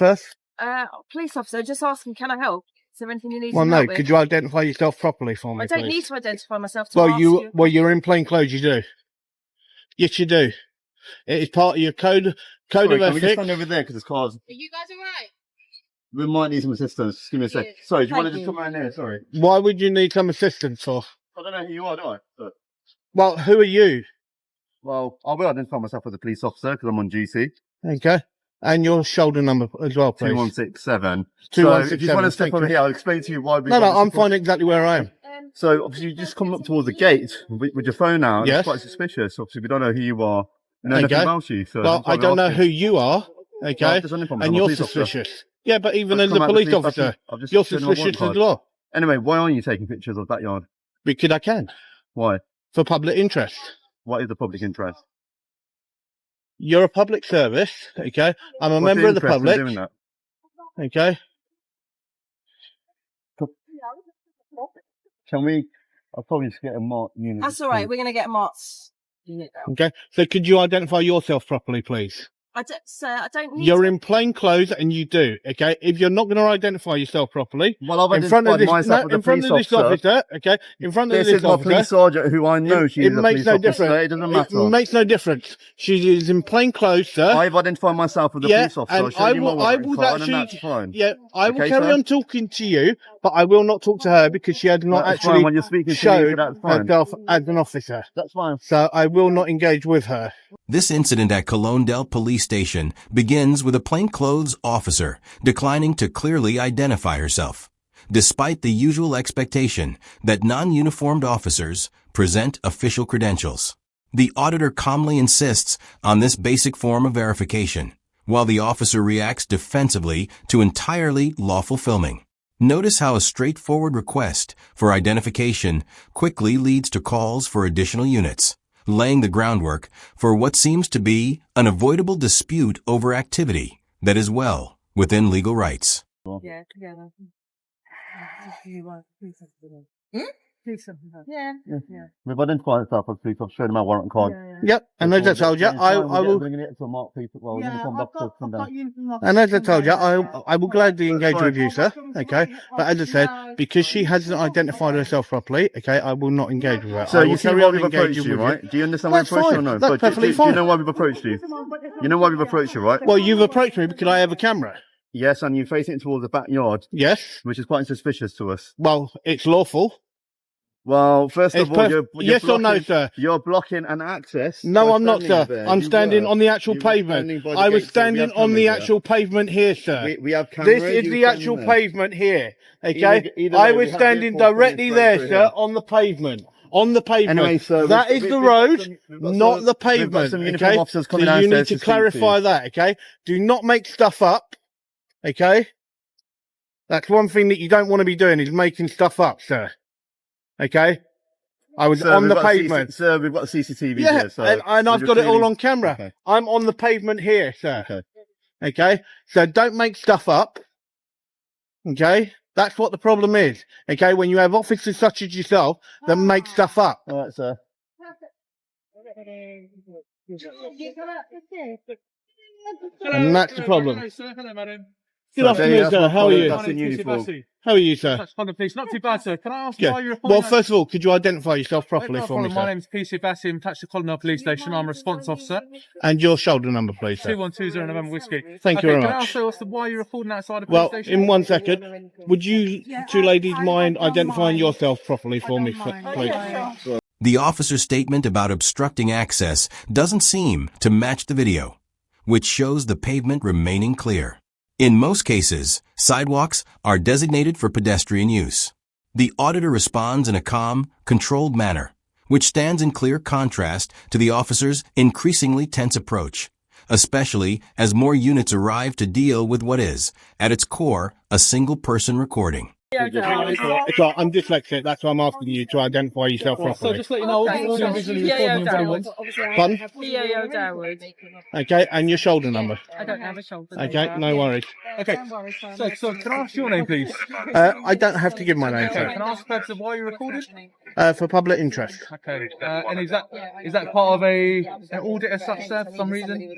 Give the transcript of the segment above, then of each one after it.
first? Police officer, just asking, can I help? Is there anything you need Well, some no. help with? Could you identify yourself properly for me, I don't please? need to identify myself to ask you. Well, you're in plain clothes. You do. Yes, you do. It is part of your code of Can we just ethics. stand over there because it's cars? Are you guys alright? We might need some assistance. Just give me a sec. Yeah. Sorry, do you want to Thank just come around here? Sorry. Why would you need some assistance for? I don't know who you are, do I? But, Well, who are you? well, I will identify myself as a police officer because I'm on duty. Okay. And your shoulder number as well, please. 2167. 2167. So if you just want to step Thank over you. here, I'll explain to you why we... No, I'm finding exactly where I am. So obviously you just come up towards the gate with your phone out. Yes. It's quite suspicious. Obviously we don't know who you are. We know nothing Okay. about you. So Well, that's why I we're don't know asking. who you are, okay? Well, just identify myself, And I'm a you're police officer. suspicious. Yeah, but even I've as come a out the police police- officer, I've just you're shown my warrant suspicious card. as well. Anyway, why aren't you taking pictures of that yard? Because I can. Why? For public interest. What is the public interest? You're a public service, okay? I'm a What's member of the interest in public, doing that? okay? Can we... I'll probably just get a mark unit. That's all right. We're going to get Mark's unit down. Okay, so could you identify yourself properly, please? Sir, I don't need You're to. in plain clothes and you do, okay? If you're not going to identify yourself properly, Well, I've in front of identified this, myself as a in front police of this officer. officer, okay? In front of This this is my officer, police sergeant who I know she it is a makes police no officer. difference. It doesn't matter. It makes no difference. She is in plain clothes, sir. I've identified myself as a police officer. and I'll show you my warrant card, and actually, that's fine. yeah, I will Okay, carry sir? on talking to you, but I will not talk to her because she has not That's fine. actually When you're speaking to me, showed that's fine. herself as an officer. That's fine. So I will not engage with her. This incident at Colondale Police Station begins with a plainclothes officer declining to clearly identify herself, despite the usual expectation that non-uniformed officers present official credentials. The auditor calmly insists on this basic form of verification, while the officer reacts defensively to entirely lawful filming. Notice how a straightforward request for identification quickly leads to calls for additional units, laying the groundwork for what seems to be an avoidable dispute over activity that is well within legal rights. Yeah, together. Yeah. We've identified ourselves as police officer. I've shown my warrant card. Yep, and as I told you, I will. Bringing it to mark people. Well, uniform officers come down. And as I told you, I will gladly engage with you, sir. Okay, but as I said, because she hasn't identified herself properly, okay, I will not engage with her. So I you will see carry why on we've approached engaging you, with right? Do you understand why we've That's approached you or fine. no? That's But perfectly do you fine. know why we've approached you? You know why we've approached you, right? Well, you've approached me because I have a camera. Yes, and you're facing it towards the backyard, Yes. which is quite suspicious to us. Well, it's lawful. Well, first It's of all, you're yes or no, blocking- sir? You're blocking an access. No, by I'm not, sir. standing there. I'm You standing were. on the actual You were pavement. standing by the I was gate, so we standing have on the cameras actual pavement here, sir. there. We have cameras. This is you the were actual standing there. pavement here, okay? Either I way, was we have standing vehicles directly coming there, straight sir, through on the pavement. On the pavement. Anyway, sir, that is the road, not the pavement, We've got some uniform okay? officers So coming you need downstairs to speak clarify you. that, okay? Do not make stuff up, okay? That's one thing that you don't want to be doing, is making stuff up, sir. Okay? I was Sir, on we've the got pavement. Sir, we've got CCTV Yeah, here, so... and I've you're got it all clearly- on camera. Okay. I'm on the pavement here, sir. Okay. Okay? So don't make stuff up. Okay? That's what the problem is. Okay? When you have officers such as yourself that make stuff up. All right, sir. And that's the problem. Hello, sir. Hello, madam. Good So, afternoon, that's sir. my How are colleague, you? that's in My name's uniform. Bassi. How are you, sir? That's fine, please. Not too bad, sir. Can I ask Yeah. why you're Well, reporting first of all, could you identify yourself properly no for me, problem. My sir? name's PC Bassi. I'm attached to Colondale Police Station. I'm a response officer. And your shoulder number, please, sir. 2120 November Whiskey. Thank you very Can I much. ask also why you're recording outside the police Well, station? in 1 second, would you two ladies mind identifying yourself properly for me, please? The officer's statement about obstructing access doesn't seem to match the video, which shows the pavement remaining clear. In most cases, sidewalks are designated for pedestrian use. The auditor responds in a calm, controlled manner, which stands in clear contrast to the officer's increasingly tense approach, especially as more units arrive to deal with what is, at its core, a single-person recording. It's all right, I'm dyslexic, that's why I'm asking you to identify yourself So properly. just let you know, we'll be visually recording your videos. Pardon? PAO Darwood. Okay, and your shoulder number. I don't have a shoulder. Okay, no worries. Okay. So can I ask your name, please? I don't have to give my name, Okay. sir. Can I ask the purpose of why you're recorded? For public interest. Okay. And is that part of an audit as such, sir, for some reason?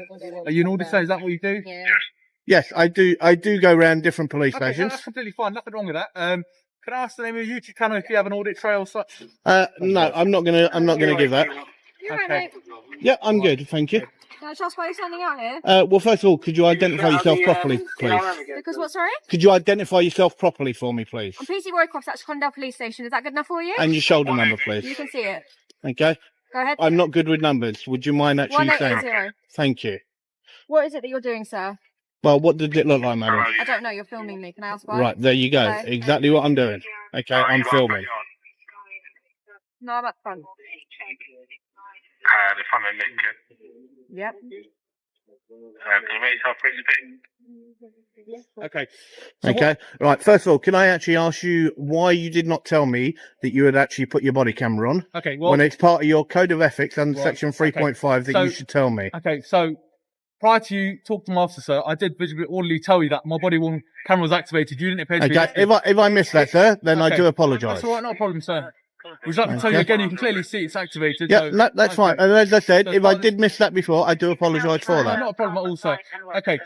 Are you an auditor? Is that what you do? Yes, I do. I do go around different police Okay, stations. that's completely fine. Nothing wrong with that. Can I ask the name of your YouTube channel if you have an audit trail such? No, I'm not gonna. I'm not gonna give that. You're Okay. right, mate. Yeah, I'm good. Thank you. Can I just ask why you're standing out here? Well, first of all, could you identify yourself properly, please? Because what, sorry? Could you identify yourself properly for me, please? I'm PC Roycroft, that's Condell Police Station. Is that good enough for you? And your shoulder number, You please. can see it. Okay. Go ahead. I'm not good with numbers. Would you mind actually saying? 1880. Thank you. What is it that you're doing, sir? Well, what did it look like, madam? I don't know. You're filming me. Can I ask why? Right, there you go. Okay. Exactly what I'm doing. Okay, I'm filming. No, I'm at the front. The front of Lincoln. Yep. Can you make yourself free to speak? Okay. Okay. Right. First of all, can I actually ask you why you did not tell me that you had actually put your body camera on Okay. Well. when it's part of your code of ethics and Right, section 3.5 that So- you should tell me? Okay. So prior to you talking to my officer, sir, I did visually orderly tell you that my body worn camera was activated. You didn't appear to be. Okay. If I missed that, sir, then I Okay. do apologise. That's all right. Not a problem, sir. Would you like me to tell you Okay. again? You can clearly see it's activated. Yeah, so, no, that's okay. fine. And as I said, That's if I fine. did miss that before, I do apologise for No, that. not a problem at all, sir. Okay.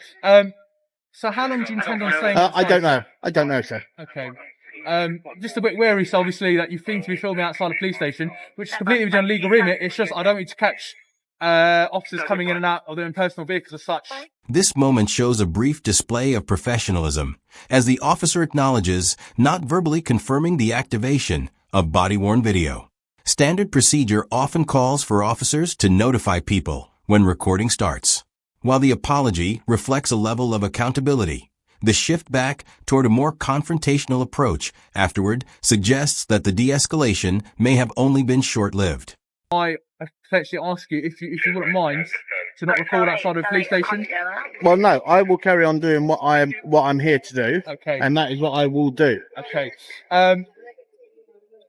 So how long do you intend on staying? I don't know. I don't know, sir. Okay. Just a bit wary, so obviously that you seem to be filming outside a police station, which is completely within legal remit. It's just I don't need to catch officers coming in and out of their own personal vehicles as such. This moment shows a brief display of professionalism as the officer acknowledges, not verbally confirming the activation of body-worn video. Standard procedure often calls for officers to notify people when recording starts. While the apology reflects a level of accountability, the shift back toward a more confrontational approach afterward suggests that the de-escalation may have only been short-lived. I potentially ask you if you wouldn't mind to not record outside of a police station. Well, no, I will carry on doing what I'm here to do, Okay. and that is what I will do. Okay.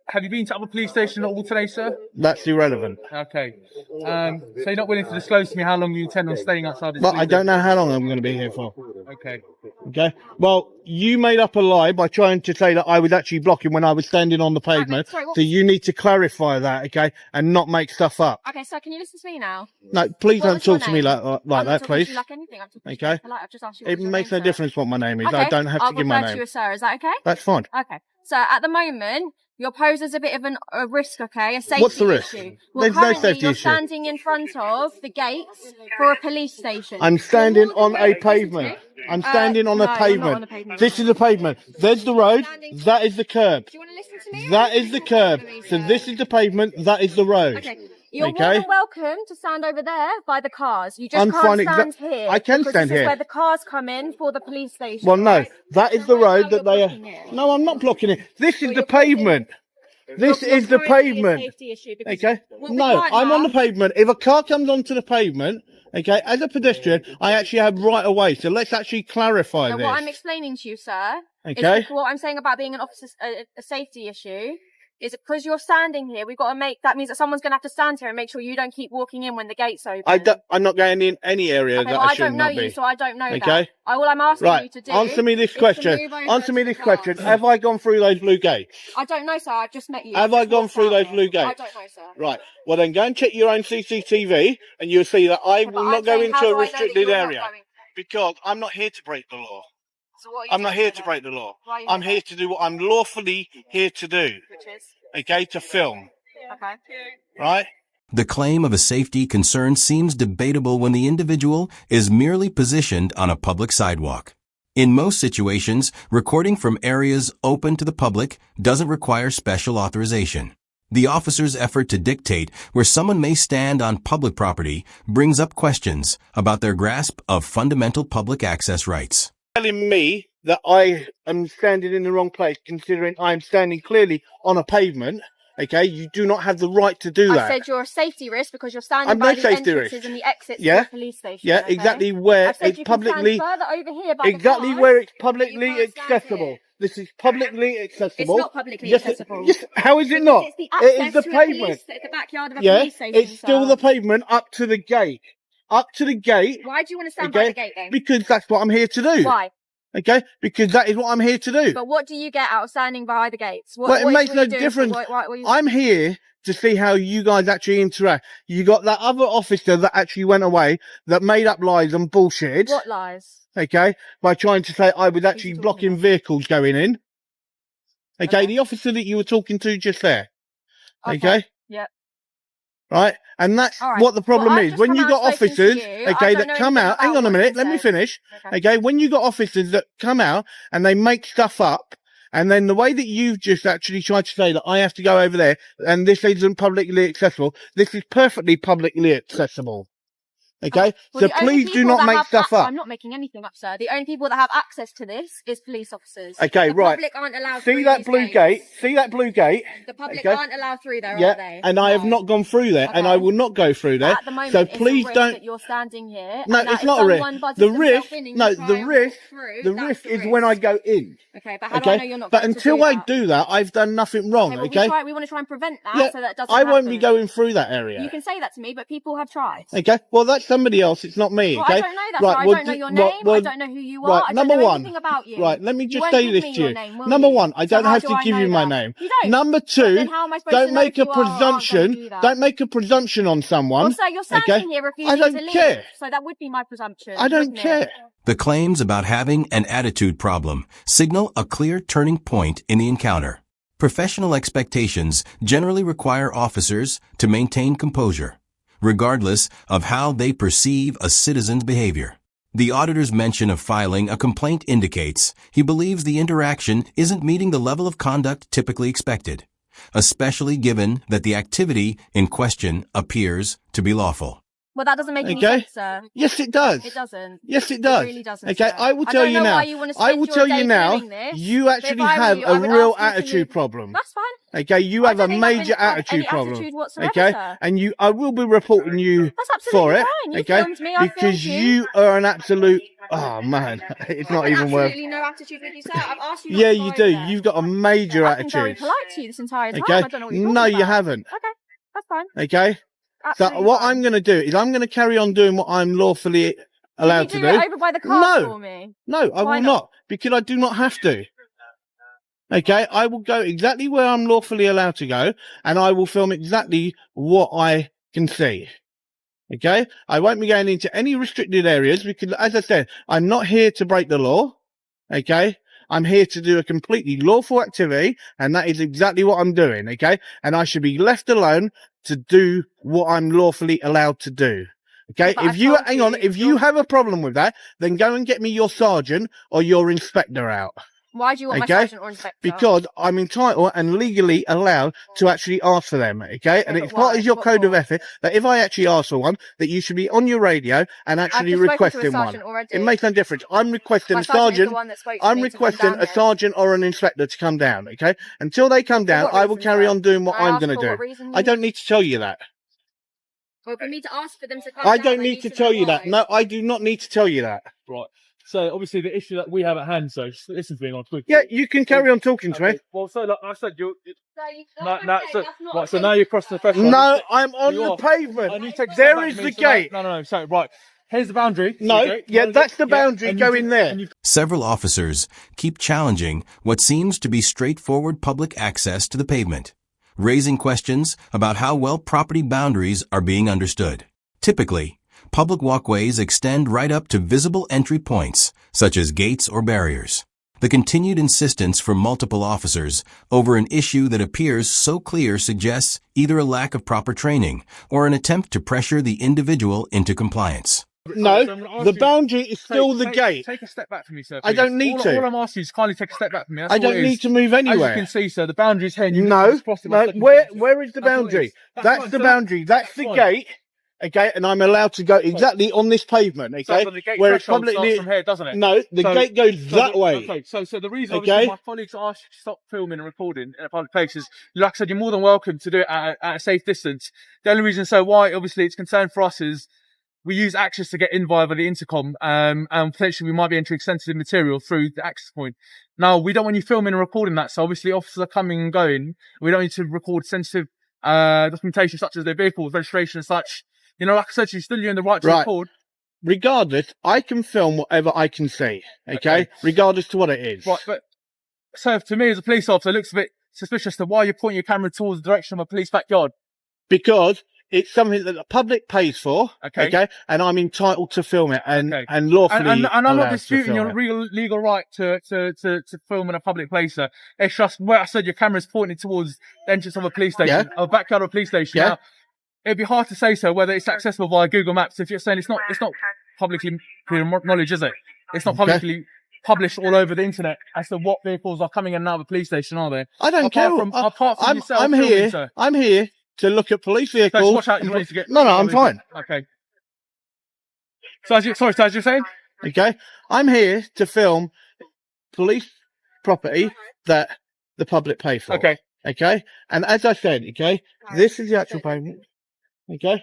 Have you been to other police stations at all today, sir? That's irrelevant. Okay. So you're not willing to disclose to me how long you intend on staying outside this But I police don't know how long I'm going to be here for. station? Okay. Okay. Well, you made up a lie by trying to say that I was actually blocking when I was standing on the pavement. sorry, what- So you need to clarify that, okay, and not make stuff up. Okay, so can you listen to me now? No, please What don't was your talk to me name? like I'm that, not talking to please. you like anything. I'm talking Okay. polite. I've just asked you. It What's your makes name, no sir? difference what my name is. Okay. I don't have to I'll give my refer to name. you as sir. Is that okay? That's fine. Okay. So at the moment, you're posed as a bit of a risk, okay? A safety What's the risk? issue. Well, There's no currently safety you're issue. standing in front of the gates for a police station. I'm standing You're more on than a welcome to pavement. me. I'm standing on no, a you're not pavement. on a pavement. This is the pavement. There's the road. That is the curb. Do you want to listen to me? That is the curb. So this is the pavement. That is the road. Okay. You're Okay. more than welcome to stand over there by the cars. You just I'm can't fine stand here. I can because stand this is here. where the cars come in for the police station. Well, no, right? that is So the right now road that you're they are. blocking it. No, I'm not blocking it. This is Well, the you're blocking- pavement. This You're is the currently a pavement. safety issue because Okay. what we No, can't I'm on the have- pavement. If a car comes onto the pavement, okay, as a pedestrian, I actually have right of way. So let's actually clarify No, this. what I'm explaining to you, sir, Okay. is what I'm saying about being an officer, a safety issue, is because you're standing here, we've got to make, that means that someone's going to have to stand here and make sure you don't keep walking in when the gate's open. I'm not going in any area Okay, that well, I I should don't know not you, be. so I don't know Okay. that. All I'm asking you Right. to do Answer me this is to question. move over Answer me to this the cars. question. Have I gone through those blue gates? I don't know, sir. I've just met you. Have I've I just gone walked through out those here. blue I gates? don't know, sir. Right. Well, then go and check your own CCTV, and you'll see that I Yeah, but will I'm not go saying, how into a do I know that restricted you're not area going? because I'm not here to break the law. So what are you I'm not doing here with to it? break the law. Why are you I'm here here to do what I'm lawfully here to do. Which is? Okay, to film. Okay. Right? The claim of a safety concern seems debatable when the individual is merely positioned on a public sidewalk. In most situations, recording from areas open to the public doesn't require special authorization. The officer's effort to dictate where someone may stand on public property brings up questions about their grasp of fundamental public access rights. Telling me that I am standing in the wrong place, considering I'm standing clearly on a pavement. Okay, you do not have the right to do I that. said you're a safety risk because you're standing I'm by no the safety entrances risk. and the exits Yeah. to the police station. Yeah, okay? exactly where I said it's you can publicly, stand further over here by exactly the cars, where it's but you publicly can't stand accessible. here. This is publicly accessible. It's not publicly Yes, accessible. Yes, how is it Because not? It's the It is access the to pavement. the backyard of a Yeah, police station. it's still sir. the pavement up to the gate. Up to the gate. Why do you want to stand by Okay, the gate then? because that's what I'm here to do. Why? Okay, because that is what I'm here to do. But what do you get out of standing by the gates? What, Well, it what makes were no you doing? difference. What were you... I'm here to see how you guys actually interact. You got that other officer that actually went away, that made up lies and bullshit. What lies? Okay, by trying to say I was actually talking blocking about? vehicles going in. Okay, Okay. the officer that you were talking to just there. Okay. Yep. Right, and that's All right. what the problem Well, I've is. just When come you out got and spoken to officers, you. I okay, don't that know come anything out. Hang about on a what's minute, been let me said. finish. Okay. Okay, when you got officers that come out and they make stuff up, and then the way that you've just actually tried to say that I have to go over there and this isn't publicly accessible, this is perfectly publicly accessible. Okay, Well, so the only please do people not that make have stuff up. I'm not making anything up, sir. The only people that have access to this is police officers. Okay, the right. public aren't allowed See through that these blue gates. gate? See that blue gate? The public Okay. aren't allowed through there, Yeah, are they? and I have No. not gone through there, and Okay. I will not go through there. At the moment, So it's please a risk don't. that you're standing here. No, and that it's if not a risk. someone budges The themselves risk, in and you no, try the and risk, walk through, the that's risk the is risk. when I go in. Okay, but how do I know Okay, you're not but going to until do I that? do that, I've done nothing wrong. Okay, well, Okay, we want to try and prevent that yeah, so that it doesn't I won't be happen. going through that area. You can say that to me, but people have tried. Okay, well that's somebody else. It's not me. Well, Okay, I don't know that, right. sir. I well, don't know d- your well, name. well, I don't know who you are. right, I don't number know one. anything about you. Right, let me You just won't say give this me to your you. name, will Number you? one, I So don't how have do to I give know you my that? name. You don't. Number So two, then how am I supposed don't to know make if a you are or aren't going to presumption. do that? Don't make a presumption on someone. Well, sir, you're standing okay? here I refusing don't to leave. care. So that would be my presumption. I don't wouldn't care. it? The claims about having an attitude problem signal a clear turning point in the encounter. Professional expectations generally require officers to maintain composure, regardless of how they perceive a citizen's behavior. The auditor's mention of filing a complaint indicates he believes the interaction isn't meeting the level of conduct typically expected, especially given that the activity in question appears to be lawful. Well, that doesn't make any Okay. sense, sir. Yes, it does. It doesn't. Yes, it does. It really doesn't. Okay, sir. I will tell don't you know now. Why you want to I spend will your tell day you now. doing this, You but if actually I were have you, a I would real ask you to attitude leave. problem. That's fine. Okay, you I have a don't think I've major been- have attitude any problem. attitude whatsoever, Okay, sir. and I will be reporting you That's absolutely for it. fine. You Okay, filmed me, I because filmed you. you are an absolute. Oh man, it's not I've even worth. absolutely no attitude with you, sir. I've asked you not Yeah, to you go do. over there. You've got a major I've been very attitude. polite to you this entire time. Okay, I don't know what you're talking no, about. you haven't. Okay, that's fine. Okay, Absolutely so what fine. I'm going to do is I'm going to carry on doing what I'm lawfully allowed Can to you do do. it over by the car No. for me? No, I Why will not? not, because I do not have to. Okay, I will go exactly where I'm lawfully allowed to go, and I will film exactly what I can see. Okay, I won't be going into any restricted areas because, as I said, I'm not here to break the law. Okay, I'm here to do a completely lawful activity, and that is exactly what I'm doing. Okay, and I should be left alone to do what I'm lawfully allowed to do. Okay, But if I you told hang on, you, if you you're- have a problem with that, then go and get me your sergeant or your inspector out. Why do you want Okay, my sergeant or inspector? Because I'm entitled and legally allowed to actually ask for them, okay? And but it's part why? of your What code of for? ethics that if I actually ask for one, that you should be on your radio and actually I've just spoken to a requesting one. sergeant already. It makes no difference. I'm requesting My a sergeant is the sergeant. one that spoke to I'm me to come requesting down a here. sergeant or an inspector to come down, okay? Until they come down, what I will reason, carry sir? on doing what Can I I'm ask going to for do. what reason I you- don't need to tell you that. Well, for me to ask for them to come I down, don't need to know tell you that. why. No, I do not need to tell you that. Right. So obviously the issue that we have at hand, so just listen to me on quick. Yeah, you can carry on talking to me. Okay, well, so like I said, So you- no, that's no, okay, so, that's not right, so okay. now you're crossing the threshold. No, I'm on You the are. pavement. And you take a step There back is to the me, so now- gate. No, so right. Here's the boundary. No, okay? yeah, that's the Yeah, boundary. and Go you- in there. and you- Several officers keep challenging what seems to be straightforward public access to the pavement, raising questions about how well property boundaries are being understood. Typically, public walkways extend right up to visible entry points, such as gates or barriers. The continued insistence from multiple officers over an issue that appears so clear suggests either a lack of proper training or an attempt to pressure the individual into compliance. No, So I'm gonna ask the you- boundary is still the gate. Take a step back from me, sir. I don't please. need all, to. All I'm asking you is kindly take a step back from me. That's I all don't it need is. to move As you anywhere. can see, sir, the boundary's here. And you No, just crossed it by no. second Where sentence. where is the That's all it boundary? is. That's fine, the sir. boundary. That's the fine. gate. Okay, and I'm allowed to go exactly on this pavement. Okay, So the gate where it's threshold starts publicly. from here, doesn't it? No, the So- gate goes So that the- way. Okay, so the reason Okay. obviously my colleagues asked you to stop filming and recording in a public place is, like I said, you're more than welcome to do it at a safe distance. The only reason why obviously it's concerned for us is we use access to get in via the intercom, and potentially we might be entering sensitive material through the access point. Now, we don't want you filming and recording that, so obviously officers are coming and going. We don't need to record sensitive documentation such as their vehicles, registration and such. You know, like I said, you're in the right to Right. record. Regardless, I can film whatever I can see. Okay, Okay. regardless to what it is. Right, but so to me as a police officer, it looks a bit suspicious to why you're pointing your camera towards the direction of a police backyard? Because it's something that the public pays for. Okay. And I'm entitled to film it and Okay. and lawfully. And I'm allowed not to disputing film your it. legal right to film in a public place, sir. It's just where I said your camera's pointed towards the entrance of a police station, or backyard of a police station. Yeah. Now, it'd be hard to say, sir, whether it's accessible via Google Maps. If you're saying it's not publicly knowledge, is it? It's not publicly published all over the internet as to what vehicles are coming in and out of a police station, are they? I don't care. Apart from yourself, I'm filming, here. sir. I'm here to look at police So vehicles. just watch out. You don't need to get. No, I'm fine. Okay. So as you're saying. Okay, I'm here to film police property that the public pay for. Okay. Okay, and as I said, okay, this is the actual payment. Okay,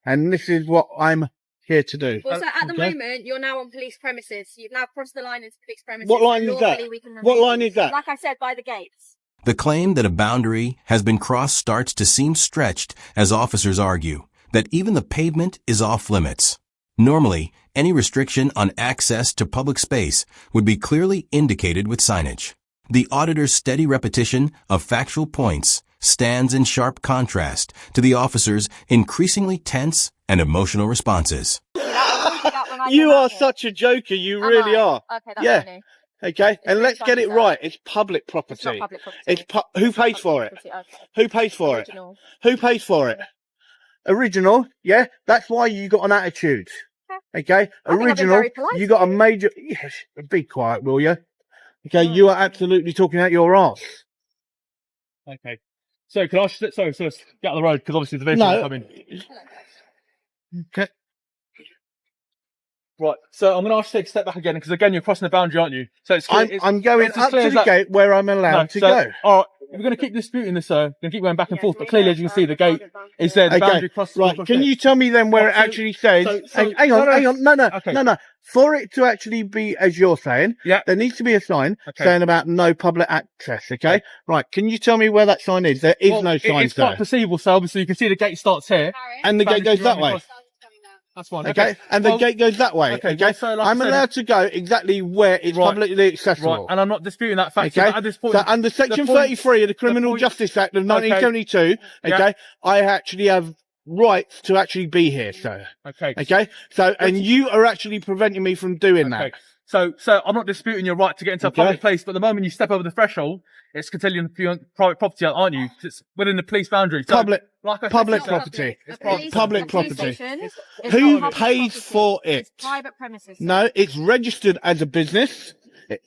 and this is what I'm here to do. Well, so at the Okay. moment, you're now on police premises. You've now crossed the line into police premises. What line is that? Lawfully, we can What remove line you. is that? Like I said, by the gates. The claim that a boundary has been crossed starts to seem stretched as officers argue that even the pavement is off limits. Normally, any restriction on access to public space would be clearly indicated with signage. The auditor's steady repetition of factual points stands in sharp contrast to the officer's increasingly tense and emotional responses. You are such a joker. You really are. Okay, that's Yeah. funny. Okay, and really let's get funny, it sir. right. It's public It's not property. public property. It's who pays for it? Property, okay. Who pays for it? Original. Who pays for it? Original, yeah. That's why you got an attitude. Okay, I think I've been original. very polite You got a to you. major. Yes, be quiet, will you? Okay, you are absolutely talking out your arse. Okay. So can I so let's get out of the road because obviously the vehicle No. will come in. Okay. Right. So I'm going to ask you to take a step back again because again you're crossing the boundary, aren't you? So it's clear, I'm going it's as up clear to as the that. gate where I'm allowed to go. All right. We're going to keep disputing this, sir. We're going to keep going back and forth. But clearly, as you can see, the gate is there. The boundary Okay, crosses. right. Can you tell me then where Right, it actually says? Hang on. No. For it to actually be as you're saying, Yeah. there needs to be a sign Okay. saying about no public access. Okay, right. Can you tell me where that sign is? There is no sign It's quite there, perceivable, sir. Obviously, you can see the gate starts here. and the gate goes that way. That's fine. Okay, and the Well, gate goes that way. okay, Okay, well, so like I I'm said- allowed to go exactly where it's Right. publicly accessible. Right, and I'm not disputing that fact. Okay, But at this point, so under Section point- 33 of the Criminal point- Justice Act of 1972, Yeah. okay, I actually have rights to actually be here, sir. okay. Okay, so and you are actually preventing me from doing Okay. that. So I'm not disputing your right to get into a Okay. public place, but the moment you step over the threshold, it's continuing your private property, aren't you? It's within the police boundary. So, Public, like I said, public sir, property. A police- Public a police property. station is Who not public pays property. for it? It's private premises. No, it's registered as a business.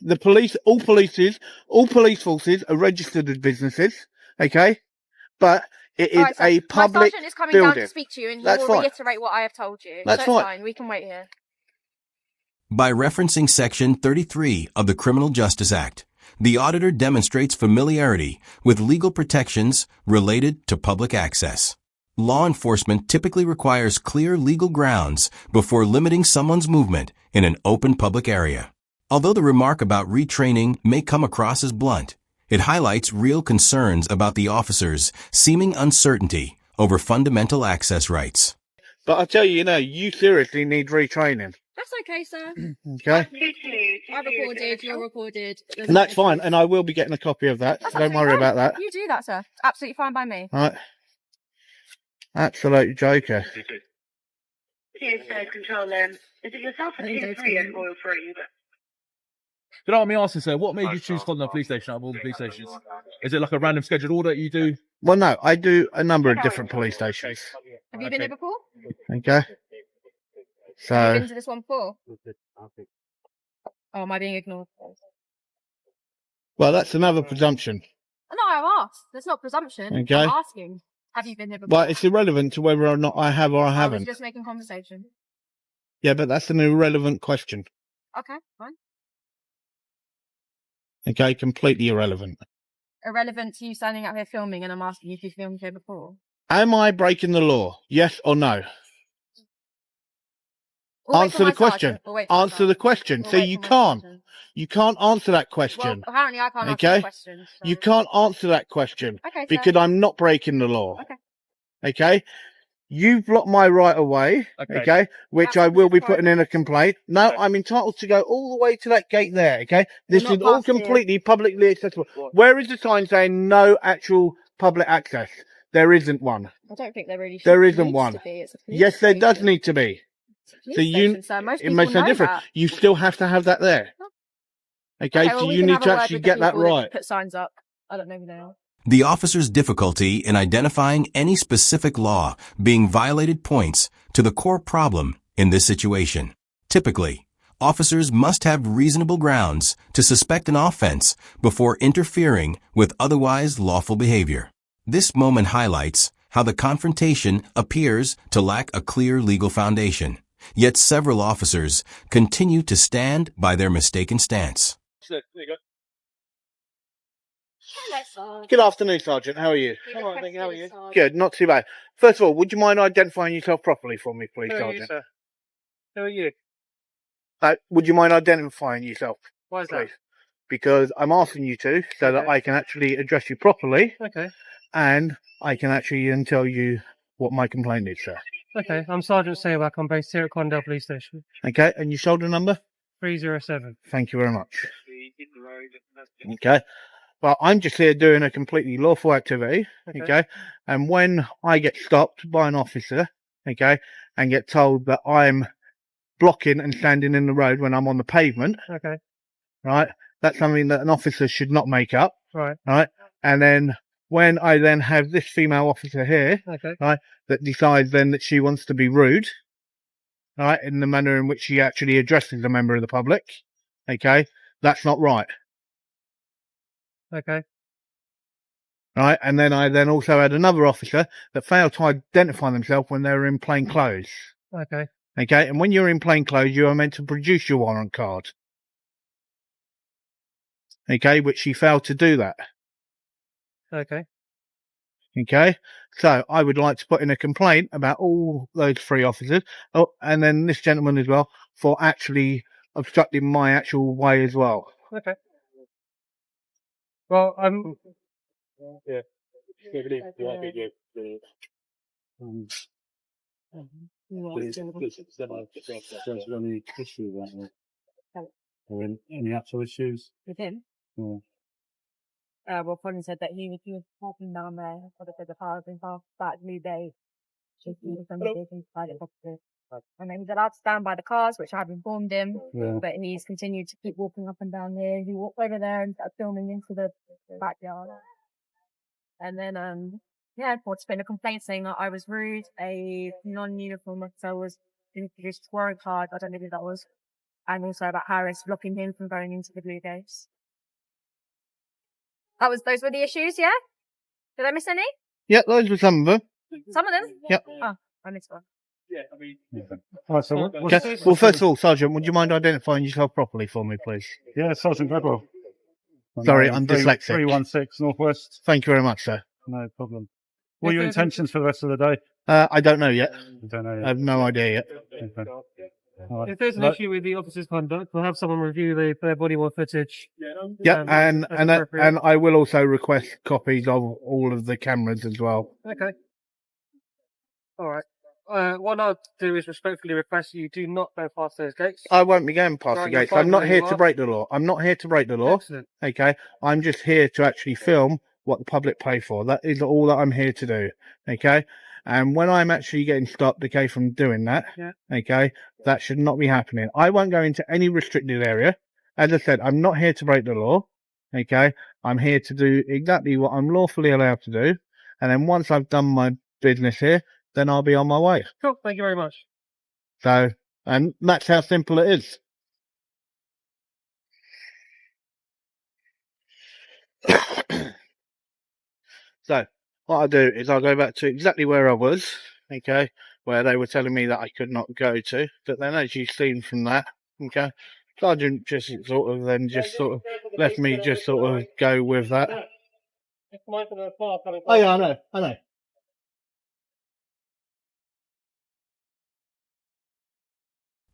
The police, all police forces are registered as businesses. Okay, but it is All right, so a my public sergeant is coming down building. to speak to you, and he That's will fine. reiterate what I have told you. That's so it's fine. fine. We can wait here. By referencing Section 33 of the Criminal Justice Act, the auditor demonstrates familiarity with legal protections related to public access. Law enforcement typically requires clear legal grounds before limiting someone's movement in an open public area. Although the remark about retraining may come across as blunt, it highlights real concerns about the officer's seeming uncertainty over fundamental access rights. But I tell you, you seriously need retraining. That's okay, sir. Okay, I recorded. You're recorded. There's and that's no fine, issues. and I will be getting a copy of that. So That's don't absolutely worry fine. about that. You do that, sir. It's absolutely fine by me. All right, absolute joker. Here's control. Is it yourself or Team 3 at Royal Parade? You know what I mean, asking, sir? What made you choose Scotland Police Station out of all the police stations? Is it like a random scheduled order you do? Well, no, I do a number of different police stations. Have you been here before? Okay, Have you so been to this one before? Oh, am I being ignored? well, that's another presumption. No, I've asked. There's not presumption. Okay. I'm asking. Have you been here before? Well, it's irrelevant to whether or not I have or I I was haven't. just making conversation. Yeah, but that's an irrelevant question. Okay, fine. Okay, completely irrelevant. Irrelevant to you standing up here filming, and I'm asking you if you filmed here before. Am I breaking the law? Yes or no? We'll wait Answer for the my question. sergeant. We'll wait for my Answer the sergeant. question. We'll So wait you for my can't. sergeant. You can't answer that Well, question. apparently I can't answer Okay. the question. So. You can't answer that question Okay, sir. because I'm not breaking the law. Okay. Okay? You've blocked my right of way, okay, which That's I will be private. putting in a complaint. No, I'm entitled to go all the way to that gate there, okay? This not is all past here. completely publicly accessible. Where is the sign saying no actual public access? There isn't one. I don't think there really should. There isn't needs one. To be. It's a police Yes, there does station. need to be. It's a police So you, station, so most it people makes no know difference. that. You still have to have that there. Okay, well, so we you can need have a to word actually with the get that people that right. Put signs up. I don't know who they are. The officer's difficulty in identifying any specific law being violated points to the core problem in this situation. Typically, officers must have reasonable grounds to suspect an offense before interfering with otherwise lawful behavior. This moment highlights how the confrontation appears to lack a clear legal foundation, yet several officers continue to stand by their mistaken stance. There you go. Good afternoon, Sergeant. How are you? All right, thank you. How are you? Good, not too bad. First of all, would you mind identifying yourself properly for me, please, How are you, Sergeant? sir? How are you? Would you mind identifying yourself, Why is please? Because I'm asking you to, so that Okay. I can actually address you properly, that? Okay. and I can actually then tell you what my complaint is, sir. Okay, I'm Sergeant Saywak. I'm based here at Condell Police Station. Okay, and your shoulder number? 307. Thank you very much. Okay. Well, I'm just here doing a completely lawful activity, okay? And when I get stopped by an officer, okay, and get told that I'm blocking and standing in the road when I'm on the pavement, Okay, right? That's something that an officer should not make up, right. right? And then when I then have this female officer here, Okay, right, that decides then that she wants to be rude, right, in the manner in which she actually addresses a member of the public, okay, that's not right. okay, Right, and then I then also had another officer that failed to identify themselves when they were in plain clothes. okay, Okay, and when you're in plain clothes, you are meant to produce your warrant card. Okay, which she failed to do that. okay. Okay, so I would like to put in a complaint about all those three officers, oh, and then this gentleman as well, for actually obstructing my actual way as well. Okay. Well, I'm. Any issue with that? Or any actual issues? With him? Yeah. Well, Colin said that he was walking down there. Colin said the car had been parked back New Day. And then he's allowed to stand by the cars, which I've informed him. Yeah. But he's continued to keep walking up and down there. He walked over there and started filming into the backyard. And then, reported in a complaint saying that I was rude, a non-uniform officer was introduced warrant card. I don't know who that was. And also about Harris blocking him from going into the blue gates. Those were the issues, yeah? Did I miss any? Yeah, those were some of them. Some of them? Yep. Oh, I missed one. All right, so Okay. Well, first of all, Sergeant, would you mind identifying yourself properly for me, please? yeah, Sergeant Gladwell. Sorry, I'm dyslexic. 316 Northwest. Thank you very much, sir. No problem. What are your intentions for the rest of the day? I don't know yet. You don't know I yet. have no idea yet. Okay. All right. If there's an No- issue with the officer's conduct, we'll have someone review their body worn footage. Yeah, As appropriate. and I will also request copies of all of the cameras as well. Okay. All right. What I'll do is respectfully request that you do not go past those gates. I won't be going past Right, the you're gates. fine I'm not where here you to are. break the law. I'm not here to break the law. Excellent. Okay, I'm just here to actually film what the public pay for. That is all that I'm here to do. Okay, and when I'm actually getting stopped, okay, from doing that, Yeah. okay, that should not be happening. I won't go into any restricted area. As I said, I'm not here to break the law. Okay, I'm here to do exactly what I'm lawfully allowed to do. And then once I've done my business here, then I'll be on my way. Cool. Thank you very much. So, and that's how simple it is. So, what I'll do is I'll go back to exactly where I was, okay, where they were telling me that I could not go to. But then, as you've seen from that, okay, Sergeant just sort of then just sort of left me just sort of go with that. Oh, yeah, I know.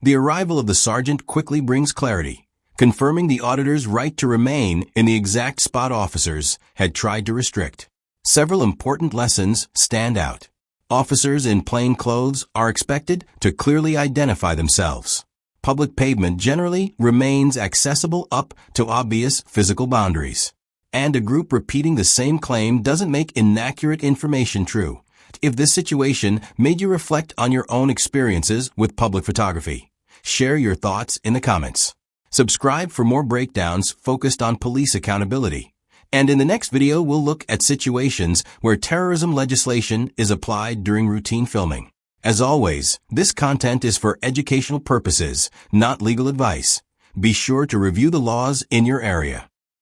The arrival of the sergeant quickly brings clarity, confirming the auditor's right to remain in the exact spot officers had tried to restrict. Several important lessons stand out. Officers in plain clothes are expected to clearly identify themselves. Public pavement generally remains accessible up to obvious physical boundaries. And a group repeating the same claim doesn't make inaccurate information true. If this situation made you reflect on your own experiences with public photography, share your thoughts in the comments. Subscribe for more breakdowns focused on police accountability. And in the next video, we'll look at situations where terrorism legislation is applied during routine filming. As always, this content is for educational purposes, not legal advice. Be sure to review the laws in your area.